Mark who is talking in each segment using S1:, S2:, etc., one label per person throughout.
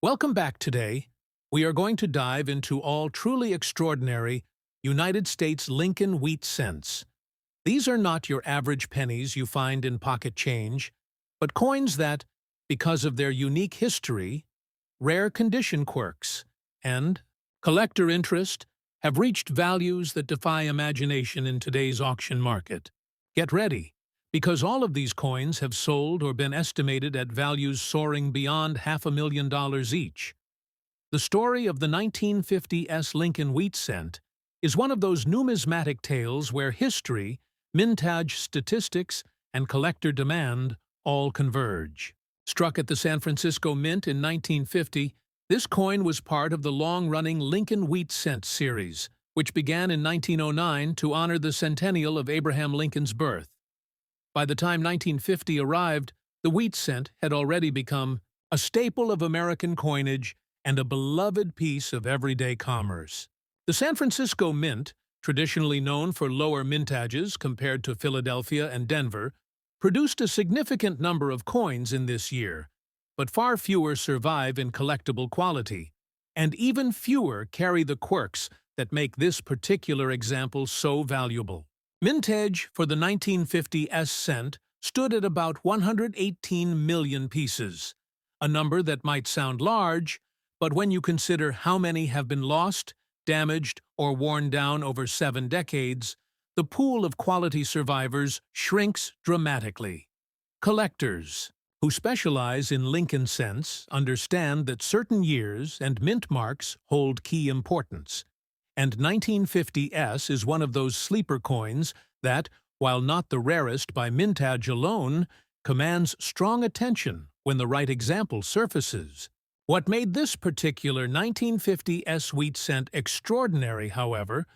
S1: Welcome back today. We are going to dive into all truly extraordinary United States Lincoln wheat cents. These are not your average pennies you find in pocket change, but coins that, because of their unique history, rare condition quirks, and collector interest, have reached values that defy imagination in today's auction market. Get ready, because all of these coins have sold or been estimated at values soaring beyond $500,000 each. The story of the 1950s Lincoln wheat cent is one of those numismatic tales where history, mintage statistics, and collector demand all converge. Struck at the San Francisco Mint in 1950, this coin was part of the long-running Lincoln wheat cent series, which began in 1909 to honor the centennial of Abraham Lincoln's birth. By the time 1950 arrived, the wheat cent had already become a staple of American coinage and a beloved piece of everyday commerce. The San Francisco Mint, traditionally known for lower mintages compared to Philadelphia and Denver, produced a significant number of coins in this year, but far fewer survive in collectible quality, and even fewer carry the quirks that make this particular example so valuable. Mintage for the 1950 cent stood at about 118 million pieces, a number that might sound large, but when you consider how many have been lost, damaged, or worn down over 7 decades, the pool of quality survivors shrinks dramatically. Collectors, who specialize in Lincoln cents, understand that certain years and mint marks hold key importance, and 1950s is one of those sleeper coins that, while not the rarest by mintage alone, commands strong attention when the right example surfaces. What made this particular 1950s wheat cent extraordinary, however,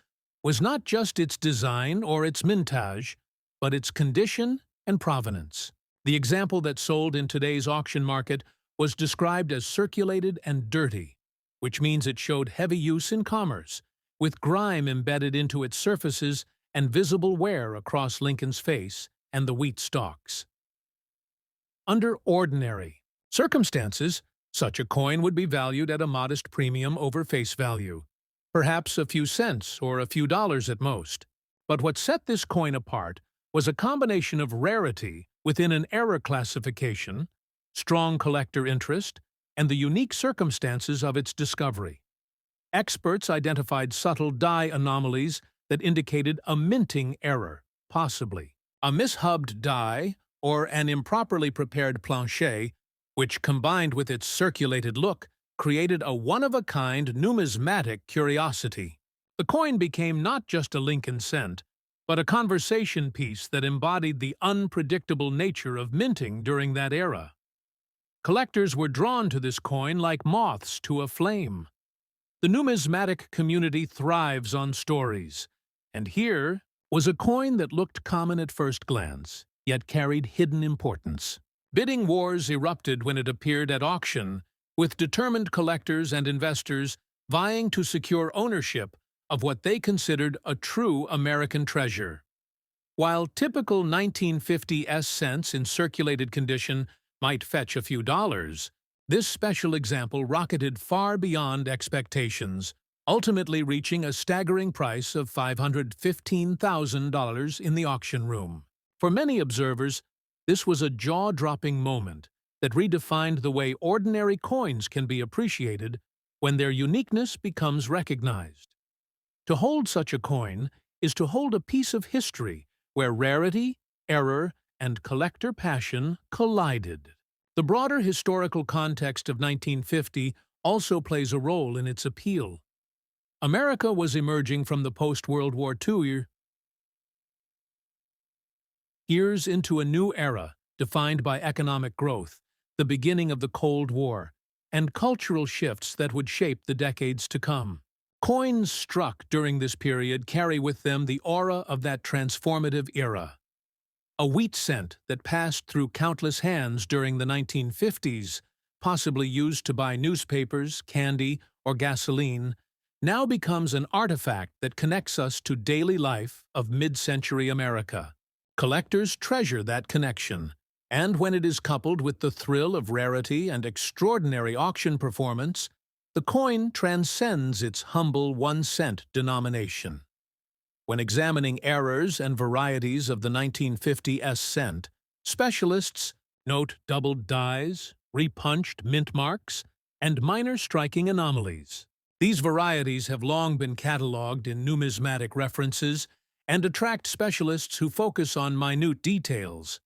S1: was not just its design or its mintage, but its condition and provenance. The example that sold in today's auction market was described as circulated and dirty, which means it showed heavy use in commerce, with grime embedded into its surfaces and visible wear across Lincoln's face and the wheat stalks. Under ordinary circumstances, such a coin would be valued at a modest premium over face value, perhaps a few cents or a few dollars at most. But what set this coin apart was a combination of rarity within an era classification, strong collector interest, and the unique circumstances of its discovery. Experts identified subtle die anomalies that indicated a minting error, possibly a mishubbed die or an improperly prepared planchet, which, combined with its circulated look, created a one-of-a-kind numismatic curiosity. The coin became not just a Lincoln cent, but a conversation piece that embodied the unpredictable nature of minting during that era. Collectors were drawn to this coin like moths to a flame. The numismatic community thrives on stories, and here was a coin that looked common at first glance, yet carried hidden importance. Bidding wars erupted when it appeared at auction, with determined collectors and investors vying to secure ownership of what they considered a true American treasure. While typical 1950s cents in circulated condition might fetch a few dollars, this special example rocketed far beyond expectations, ultimately reaching a staggering price of $515,000 in the auction room. For many observers, this was a jaw-dropping moment that redefined the way ordinary coins can be appreciated when their uniqueness becomes recognized. To hold such a coin is to hold a piece of history where rarity, error, and collector passion collided. The broader historical context of 1950 also plays a role in its appeal. America was emerging from the post-World War II years into a new era defined by economic growth, the beginning of the Cold War, and cultural shifts that would shape the decades to come. Coins struck during this period carry with them the aura of that transformative era. A wheat cent that passed through countless hands during the 1950s, possibly used to buy newspapers, candy, or gasoline, now becomes an artifact that connects us to daily life of mid-century America. Collectors treasure that connection, And when it is coupled with the thrill of rarity and extraordinary auction performance, the coin transcends its humble 1-cent denomination. When examining errors and varieties of the 1950 cent, specialists note doubled dies, repunched mint marks, and minor striking anomalies. These varieties have long been catalogued in numismatic references and attract specialists who focus on minute details.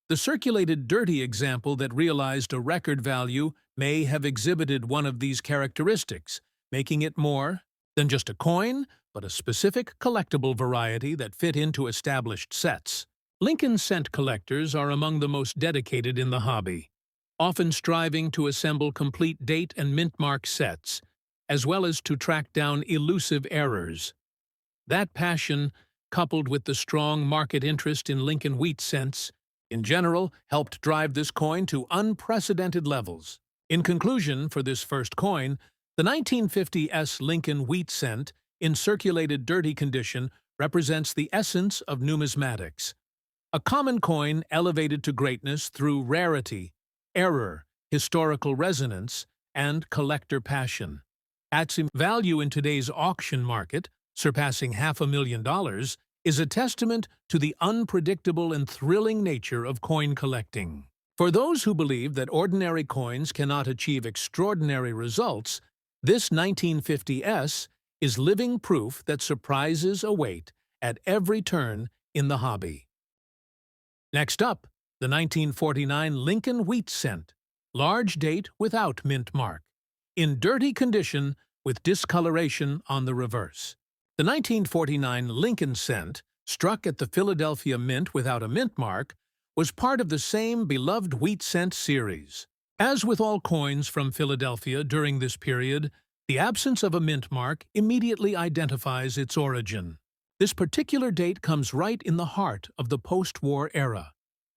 S1: The circulated dirty example that realized a record value may have exhibited one of these characteristics, making it more than just a coin, but a specific collectible variety that fit into established sets. Lincoln cent collectors are among the most dedicated in the hobby, often striving to assemble complete date and mint mark sets, as well as to track down elusive errors. That passion, coupled with the strong market interest in Lincoln wheat cents, in general, helped drive this coin to unprecedented levels. In conclusion, for this first coin, the 1950 Lincoln wheat cent, in circulated dirty condition, represents the essence of numismatics. A common coin elevated to greatness through rarity, error, historical resonance, and collector passion. Its value in today's auction market, surpassing $500,000, is a testament to the unpredictable and thrilling nature of coin collecting. For those who believe that ordinary coins cannot achieve extraordinary results, this 1950 is living proof that surprises await at every turn in the hobby. Next up, the 1949 Lincoln wheat cent, large date without mint mark, in dirty condition with discoloration on the reverse. The 1949 Lincoln cent, struck at the Philadelphia Mint without a mint mark, was part of the same beloved wheat cent series. As with all coins from Philadelphia during this period, the absence of a mint mark immediately identifies its origin. This particular date comes right in the heart of the post-war era,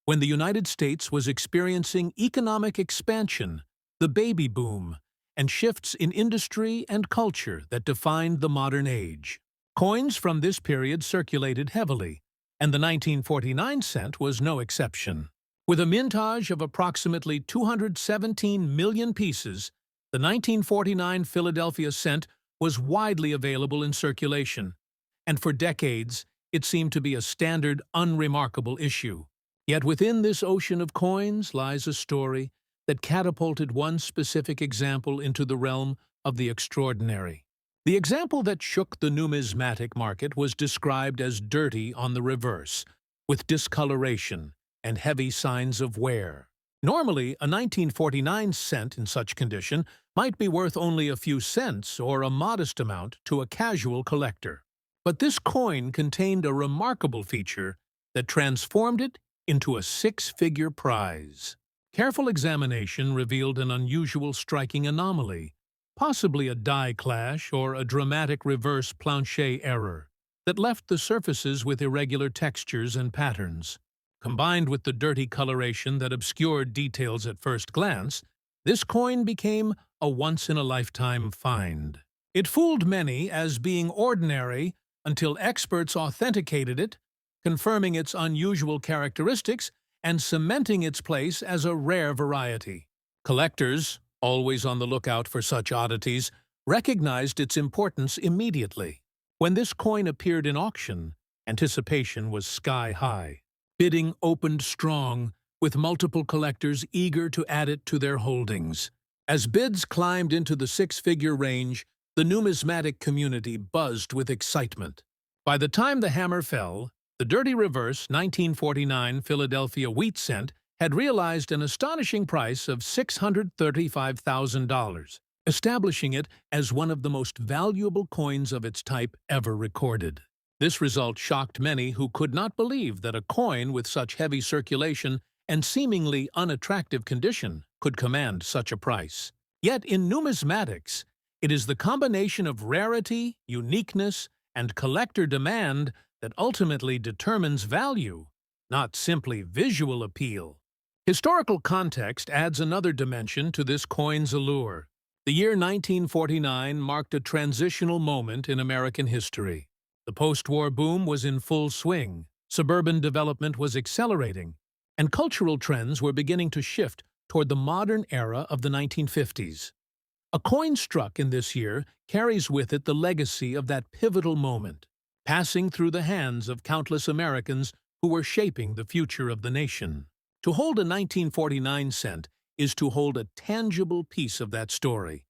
S1: when the United States was experiencing economic expansion, the baby boom, and shifts in industry and culture that defined the modern age. Coins from this period circulated heavily, and the 1949 cent was no exception. With a mintage of approximately 217 million pieces, the 1949 Philadelphia cent was widely available in circulation, and for decades it seemed to be a standard, unremarkable issue. Yet within this ocean of coins lies a story that catapulted one specific example into the realm of the extraordinary. The example that shook the numismatic market was described as dirty on the reverse, with discoloration and heavy signs of wear. Normally, a 1949 cent in such condition might be worth only a few cents or a modest amount to a casual collector. But this coin contained a remarkable feature that transformed it into a six-figure prize. Careful examination revealed an unusual striking anomaly, possibly a die clash or a dramatic reverse planchet error, that left the surfaces with irregular textures and patterns. Combined with the dirty coloration that obscured details at first glance, this coin became a once-in-a-lifetime find. It fooled many as being ordinary until experts authenticated it, confirming its unusual characteristics and cementing its place as a rare variety. Collectors, always on the lookout for such oddities, recognized its importance immediately. When this coin appeared in auction, anticipation was sky-high. Bidding opened strong, with multiple collectors eager to add it to their holdings. As bids climbed into the six-figure range, the numismatic community buzzed with excitement. By the time the hammer fell, the dirty reverse 1949 Philadelphia wheat cent had realized an astonishing price of $635,000, establishing it as one of the most valuable coins of its type ever recorded. This result shocked many who could not believe that a coin with such heavy circulation and seemingly unattractive condition could command such a price. Yet in numismatics, it is the combination of rarity, uniqueness, and collector demand that ultimately determines value, not simply visual appeal. Historical context adds another dimension to this coin's allure. The year 1949 marked a transitional moment in American history. The post-war boom was in full swing, suburban development was accelerating, and cultural trends were beginning to shift toward the modern era of the 1950s. A coin struck in this year carries with it the legacy of that pivotal moment, passing through the hands of countless Americans who were shaping the future of the nation. To hold a 1949 cent is to hold a tangible piece of that story.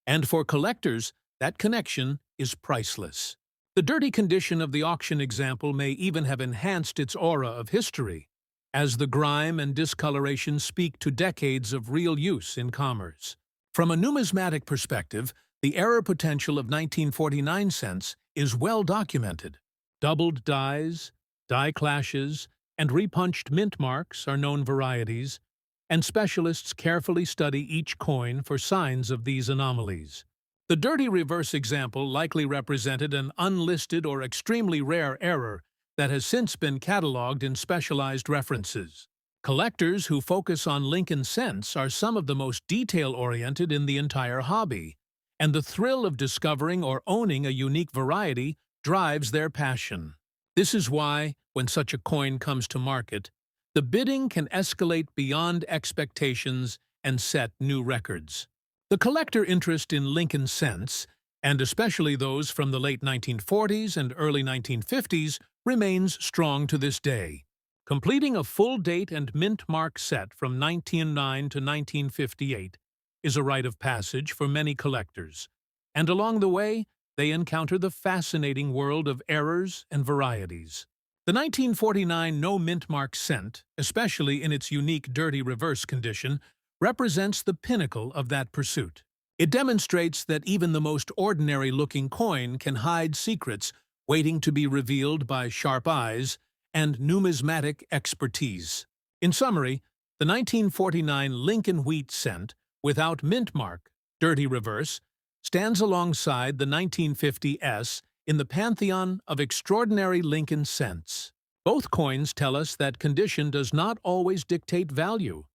S1: And for collectors, that connection is priceless. The dirty condition of the auction example may even have enhanced its aura of history, as the grime and discoloration speak to decades of real use in commerce. From a numismatic perspective, the error potential of 1949 cents is well documented. Doubled dies, die clashes, and repunched mint marks are known varieties, and specialists carefully study each coin for signs of these anomalies. The dirty reverse example likely represented an unlisted or extremely rare error that has since been cataloged in specialized references. Collectors who focus on Lincoln cents are some of the most detail-oriented in the entire hobby, and the thrill of discovering or owning a unique variety drives their passion. This is why, when such a coin comes to market, the bidding can escalate beyond expectations and set new records. The collector interest in Lincoln cents, and especially those from the late 1940s and early 1950s, remains strong to this day. Completing a full date and mint mark set from 1909 to 1958 is a rite of passage for many collectors, and along the way, they encounter the fascinating world of errors and varieties. The 1949 no mint mark cent, especially in its unique dirty reverse condition, represents the pinnacle of that pursuit. It demonstrates that even the most ordinary-looking coin can hide secrets waiting to be revealed by sharp eyes and numismatic expertise. In summary, the 1949 Lincoln wheat cent, without mint mark, dirty reverse, stands alongside the 1950 S in the pantheon of extraordinary Lincoln cents. Both coins tell us that condition does not always dictate value,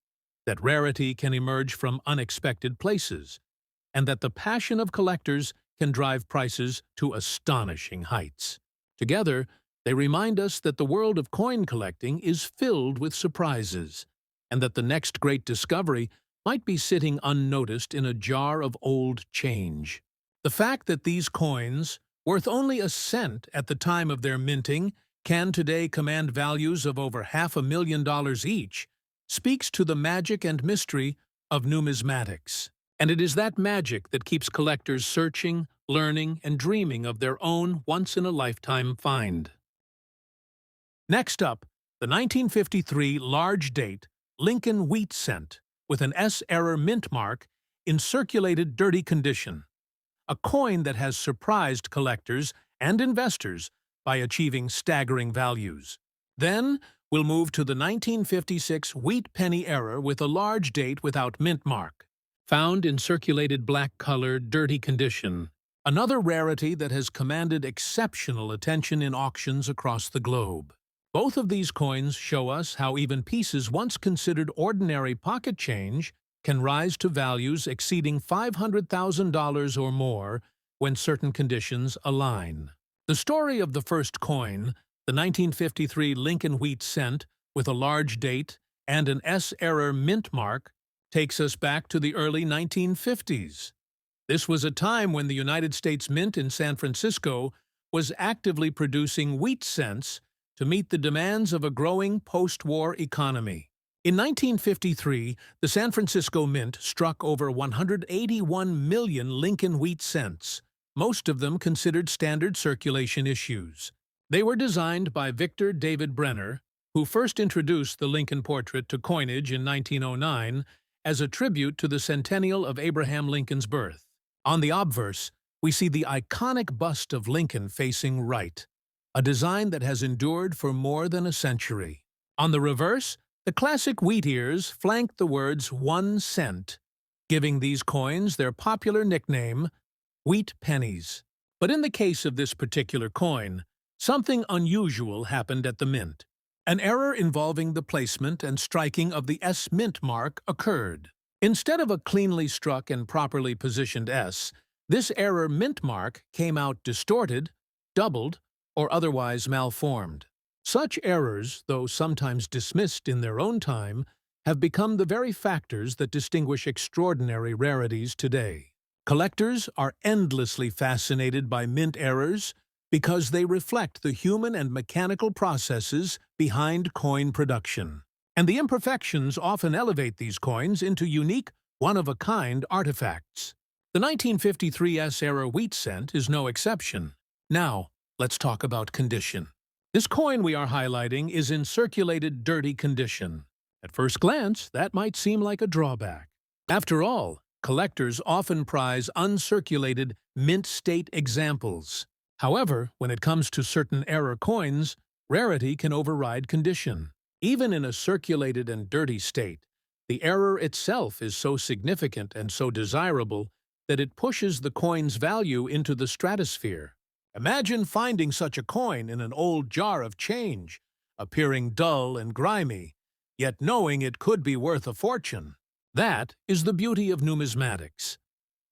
S1: that rarity can emerge from unexpected places, and that the passion of collectors can drive prices to astonishing heights. Together, they remind us that the world of coin collecting is filled with surprises, and that the next great discovery might be sitting unnoticed in a jar of old change. The fact that these coins, worth only a cent at the time of their minting, can today command values of over $500,000 each, speaks to the magic and mystery of numismatics. And it is that magic that keeps collectors searching, learning, and dreaming of their own once-in-a-lifetime find. Next up, the 1953 large-date Lincoln wheat cent with an S-error mint mark in circulated dirty condition, a coin that has surprised collectors and investors by achieving staggering values. Then, we'll move to the 1956 wheat penny error with a large date without mint mark, found in circulated black-colored, dirty condition, another rarity that has commanded exceptional attention in auctions across the globe. Both of these coins show us how even pieces once considered ordinary pocket change can rise to values exceeding $500,000 or more when certain conditions align. The story of the first coin, the 1953 Lincoln wheat cent with a large date and an S-error mint mark, takes us back to the early 1950s. This was a time when the United States Mint in San Francisco was actively producing wheat cents to meet the demands of a growing post-war economy. In 1953, the San Francisco Mint struck over 181 million Lincoln wheat cents, most of them considered standard circulation issues. They were designed by Victor David Brenner, who first introduced the Lincoln portrait to coinage in 1909 as a tribute to the centennial of Abraham Lincoln's birth. On the obverse, we see the iconic bust of Lincoln facing right, a design that has endured for more than a century. On the reverse, the classic wheat ears flank the words 1 cent, giving these coins their popular nickname, wheat pennies. But in the case of this particular coin, something unusual happened at the mint. An error involving the placement and striking of the S mint mark occurred. Instead of a cleanly struck and properly positioned S, this error mint mark came out distorted, doubled, or otherwise malformed. Such errors, though sometimes dismissed in their own time, have become the very factors that distinguish extraordinary rarities today. Collectors are endlessly fascinated by mint errors because they reflect the human and mechanical processes behind coin production. And the imperfections often elevate these coins into unique, one-of-a-kind artifacts. The 1953 S-era wheat cent is no exception. Now, let's talk about condition. This coin we are highlighting is in circulated dirty condition. At first glance, that might seem like a drawback. After all, collectors often prize uncirculated, mint-state examples. However, when it comes to certain era coins, rarity can override condition. Even in a circulated and dirty state, the error itself is so significant and so desirable that it pushes the coin's value into the stratosphere. Imagine finding such a coin in an old jar of change, appearing dull and grimy, yet knowing it could be worth a fortune. That is the beauty of numismatics.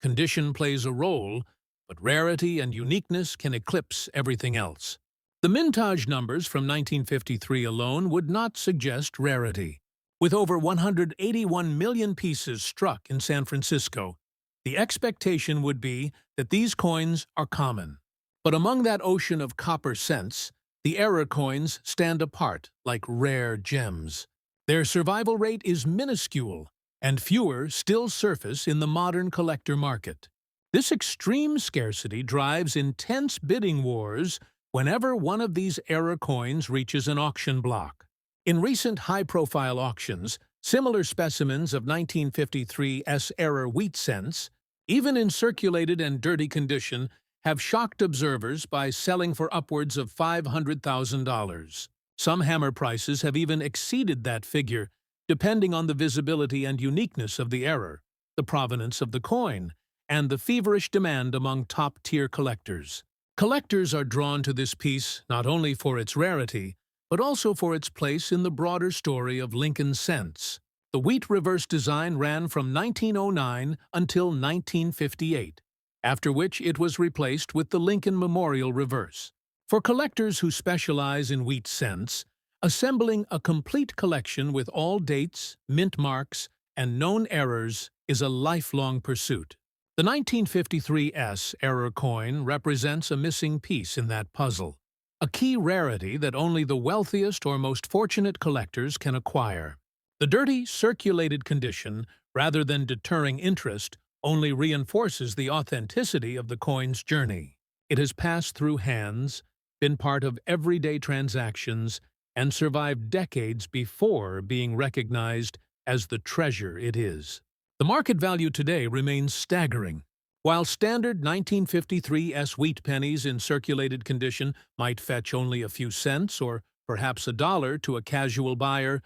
S1: Condition plays a role, but rarity and uniqueness can eclipse everything else. The mintage numbers from 1953 alone would not suggest rarity. With over 181 million pieces struck in San Francisco, the expectation would be that these coins are common. But among that ocean of copper cents, the era coins stand apart like rare gems. Their survival rate is minuscule, and fewer still surface in the modern collector market. This extreme scarcity drives intense bidding wars whenever one of these era coins reaches an auction block. In recent high-profile auctions, similar specimens of 1953 S-era wheat cents, even in circulated and dirty condition, have shocked observers by selling for upwards of $500,000. Some hammer prices have even exceeded that figure, depending on the visibility and uniqueness of the error, the provenance of the coin, and the feverish demand among top-tier collectors. Collectors are drawn to this piece not only for its rarity, but also for its place in the broader story of Lincoln cents. The wheat reverse design ran from 1909 until 1958, after which it was replaced with the Lincoln Memorial reverse. For collectors who specialize in wheat cents, assembling a complete collection with all dates, mint marks, and known errors is a lifelong pursuit. The 1953 S-era coin represents a missing piece in that puzzle, a key rarity that only the wealthiest or most fortunate collectors can acquire. The dirty, circulated condition, rather than deterring interest, only reinforces the authenticity of the coin's journey. It has passed through hands, been part of everyday transactions, and survived decades before being recognized as the treasure it is. The market value today remains staggering. While standard 1953 S wheat pennies in circulated condition might fetch only a few cents or perhaps $1 to a casual buyer,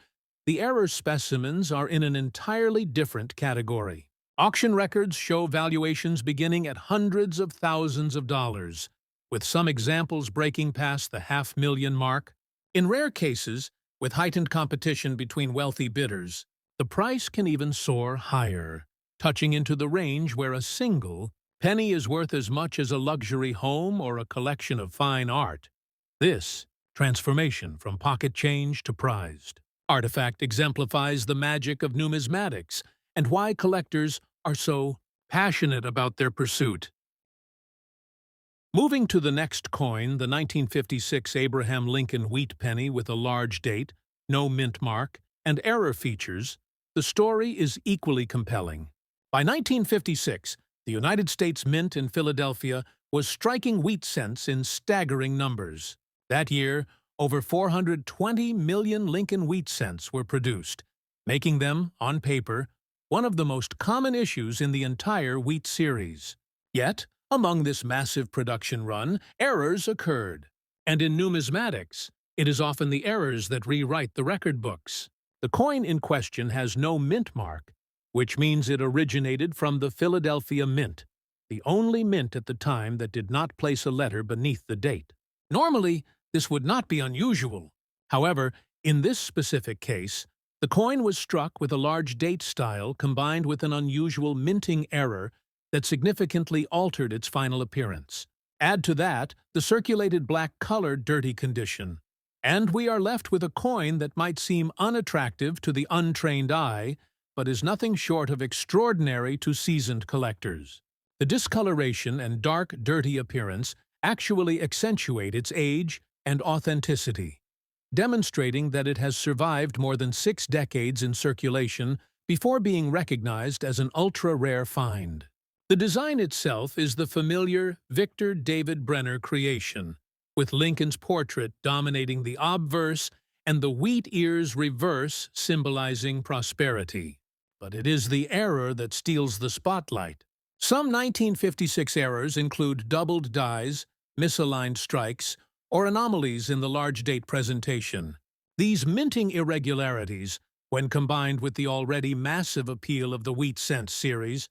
S1: the error specimens are in an entirely different category. Auction records show valuations beginning at hundreds of thousands of dollars, with some examples breaking past the $500,000 mark. In rare cases, with heightened competition between wealthy bidders, the price can even soar higher, touching into the range where a single penny is worth as much as a luxury home or a collection of fine art. This transformation from pocket change to prized artifact exemplifies the magic of numismatics and why collectors are so passionate about their pursuit. Moving to the next coin, the 1956 Abraham Lincoln wheat penny with a large date, no mint mark, and error features, the story is equally compelling. By 1956, the United States Mint in Philadelphia was striking wheat cents in staggering numbers. That year, over 420 million Lincoln wheat cents were produced, making them, on paper, one of the most common issues in the entire wheat series. Yet, among this massive production run, errors occurred. And in numismatics, it is often the errors that rewrite the record books. The coin in question has no mint mark, which means it originated from the Philadelphia Mint, the only mint at the time that did not place a letter beneath the date. Normally, this would not be unusual. However, in this specific case, the coin was struck with a large date style combined with an unusual minting error that significantly altered its final appearance. Add to that the circulated black-colored dirty condition, And we are left with a coin that might seem unattractive to the untrained eye, but is nothing short of extraordinary to seasoned collectors. The discoloration and dark, dirty appearance actually accentuate its age and authenticity, demonstrating that it has survived more than 6 decades in circulation before being recognized as an ultra-rare find. The design itself is the familiar Victor David Brenner creation, with Lincoln's portrait dominating the obverse and the wheat ears reverse symbolizing prosperity. But it is the error that steals the spotlight. Some 1956 errors include doubled dies, misaligned strikes, or anomalies in the large date presentation. These minting irregularities, when combined with the already massive appeal of the Wheat Cent series,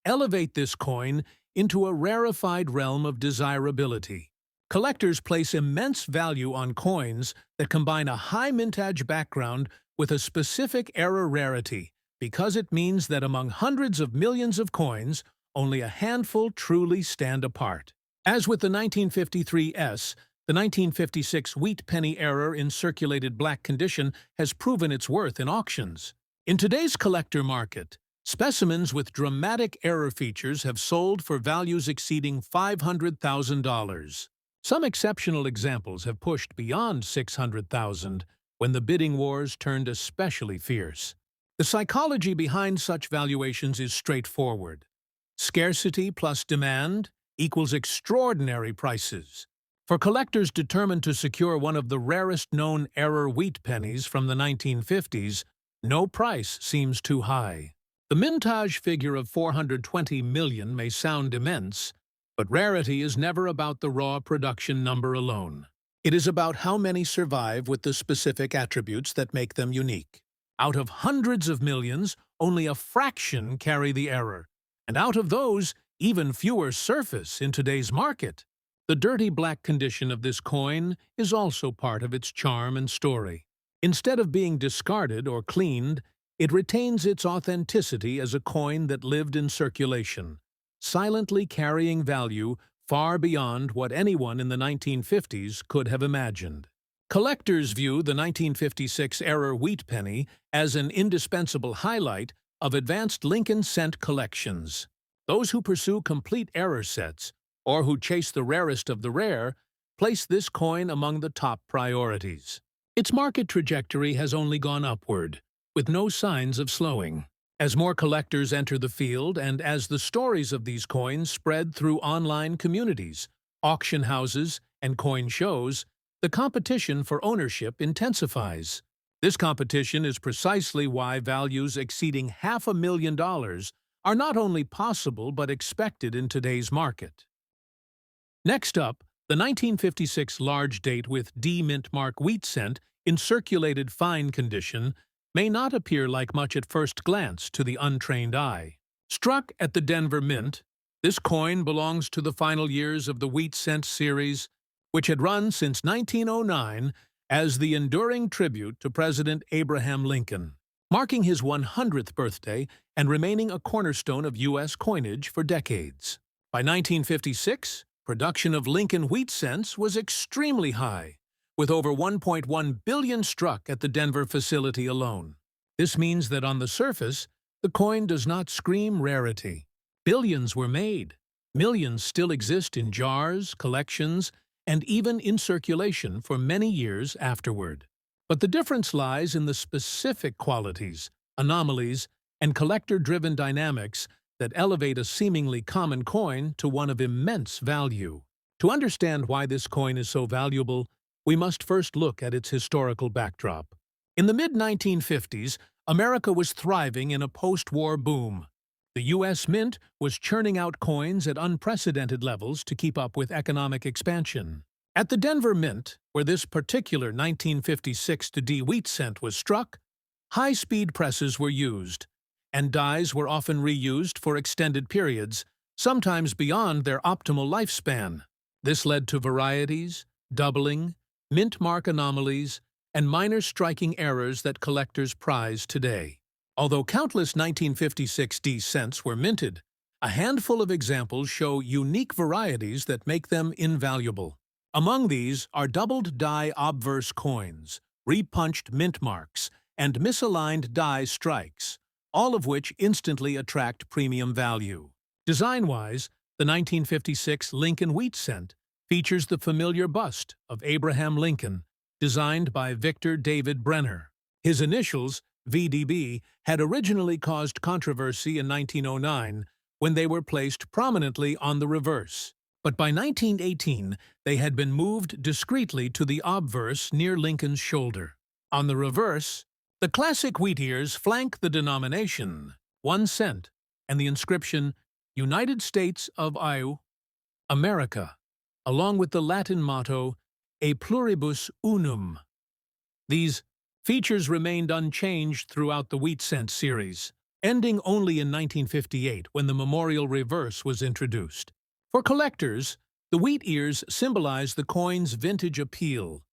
S1: elevate this coin into a rarefied realm of desirability. Collectors place immense value on coins that combine a high mintage background with a specific era rarity, because it means that among hundreds of millions of coins, only a handful truly stand apart. As with the 1953 S, the 1956 wheat penny error in circulated black condition has proven its worth in auctions. In today's collector market, specimens with dramatic error features have sold for values exceeding $500,000. Some exceptional examples have pushed beyond $600,000 when the bidding wars turned especially fierce. The psychology behind such valuations is straightforward. Scarcity plus demand equals extraordinary prices. For collectors determined to secure one of the rarest known error wheat pennies from the 1950s, no price seems too high. The mintage figure of 420 million may sound immense, but rarity is never about the raw production number alone. It is about how many survive with the specific attributes that make them unique. Out of hundreds of millions, only a fraction carry the error, and out of those, even fewer surface in today's market. The dirty black condition of this coin is also part of its charm and story. Instead of being discarded or cleaned, it retains its authenticity as a coin that lived in circulation, silently carrying value far beyond what anyone in the 1950s could have imagined. Collectors view the 1956 error wheat penny as an indispensable highlight of advanced Lincoln Cent collections. Those who pursue complete error sets, or who chase the rarest of the rare, place this coin among the top priorities. Its market trajectory has only gone upward, with no signs of slowing. As more collectors enter the field and as the stories of these coins spread through online communities, auction houses, and coin shows, the competition for ownership intensifies. This competition is precisely why values exceeding $500,000 are not only possible but expected in today's market. Next up, the 1956 large date with D mint mark wheat cent in circulated fine condition may not appear like much at first glance to the untrained eye. Struck at the Denver Mint, this coin belongs to the final years of the Wheat Cent series, which had run since 1909 as the enduring tribute to President Abraham Lincoln, marking his 100th birthday and remaining a cornerstone of U.S. coinage for decades. By 1956, production of Lincoln wheat cents was extremely high, with over 1.1 billion struck at the Denver facility alone. This means that on the surface, the coin does not scream rarity. Billions were made. Millions still exist in jars, collections, and even in circulation for many years afterward. But the difference lies in the specific qualities, anomalies, and collector-driven dynamics that elevate a seemingly common coin to one of immense value. To understand why this coin is so valuable, we must first look at its historical backdrop. In the mid-1950s, America was thriving in a post-war boom. The U.S. Mint was churning out coins at unprecedented levels to keep up with economic expansion. At the Denver Mint, where this particular 1956 D wheat cent was struck, high-speed presses were used, and dies were often reused for extended periods, sometimes beyond their optimal lifespan. This led to varieties, doubling, mint mark anomalies, and minor striking errors that collectors prize today. Although countless 1956 D cents were minted, a handful of examples show unique varieties that make them invaluable. Among these are doubled die obverse coins, repunched mint marks, and misaligned die strikes, all of which instantly attract premium value. Design-wise, the 1956 Lincoln Wheat Cent features the familiar bust of Abraham Lincoln, designed by Victor David Brenner. His initials, VDB, had originally caused controversy in 1909 when they were placed prominently on the reverse. But by 1918, they had been moved discreetly to the obverse near Lincoln's shoulder. On the reverse, the classic wheat ears flank the denomination, 1 cent, and the inscription, United States of America, along with the Latin motto, E pluribus unum. These features remained unchanged throughout the wheat cent series, ending only in 1958 when the memorial reverse was introduced. For collectors, the wheat ears symbolize the coin's vintage appeal,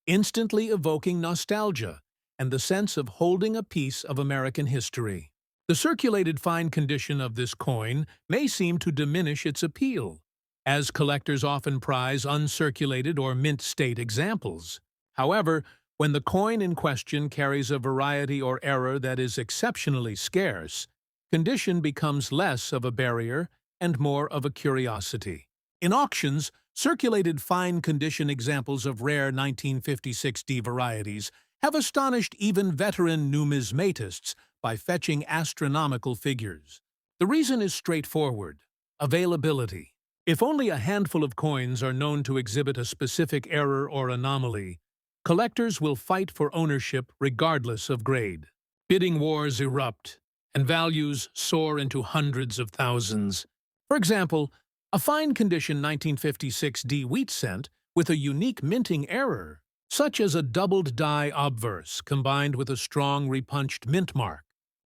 S1: instantly evoking nostalgia and the sense of holding a piece of American history. The circulated fine condition of this coin may seem to diminish its appeal, as collectors often prize uncirculated or mint-state examples. However, when the coin in question carries a variety or error that is exceptionally scarce, condition becomes less of a barrier and more of a curiosity. In auctions, circulated fine condition examples of rare 1956 D varieties have astonished even veteran numismatists by fetching astronomical figures. The reason is straightforward: availability. If only a handful of coins are known to exhibit a specific error or anomaly, collectors will fight for ownership regardless of grade. Bidding wars erupt, and values soar into hundreds of thousands. For example, a fine condition 1956 D wheat cent with a unique minting error, such as a doubled die obverse combined with a strong repunched mint mark,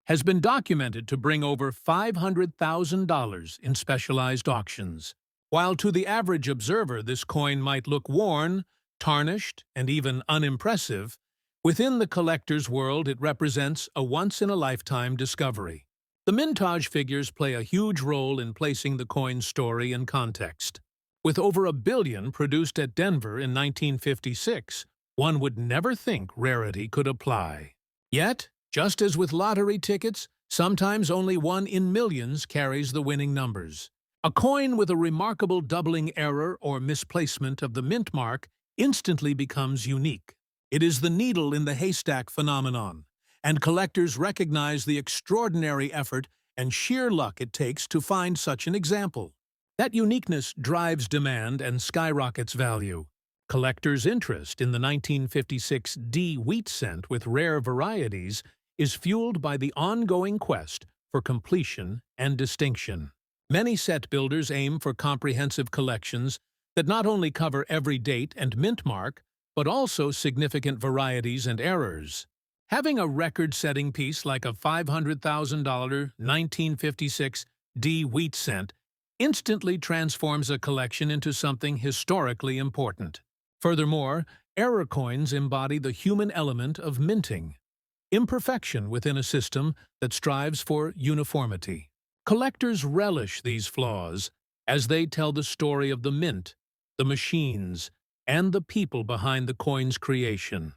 S1: has been documented to bring over $500,000 in specialized auctions. While to the average observer this coin might look worn, tarnished, and even unimpressive, within the collector's world it represents a once-in-a-lifetime discovery. The mintage figures play a huge role in placing the coin's story and context. With over 1 billion produced at Denver in 1956, one would never think rarity could apply. Yet, just as with lottery tickets, sometimes only 1 in millions carries the winning numbers. A coin with a remarkable doubling error or misplacement of the mint mark instantly becomes unique. It is the needle in the haystack phenomenon, and collectors recognize the extraordinary effort and sheer luck it takes to find such an example. That uniqueness drives demand and skyrockets value. Collectors' interest in the 1956 D wheat cent with rare varieties is fueled by the ongoing quest for completion and distinction. Many set builders aim for comprehensive collections that not only cover every date and mint mark, but also significant varieties and errors. Having a record-setting piece like a $500,000 1956 D wheat cent instantly transforms a collection into something historically important. Furthermore, error coins embody the human element of minting, imperfection within a system that strives for uniformity. Collectors relish these flaws as they tell the story of the mint, the machines, and the people behind the coin's creation.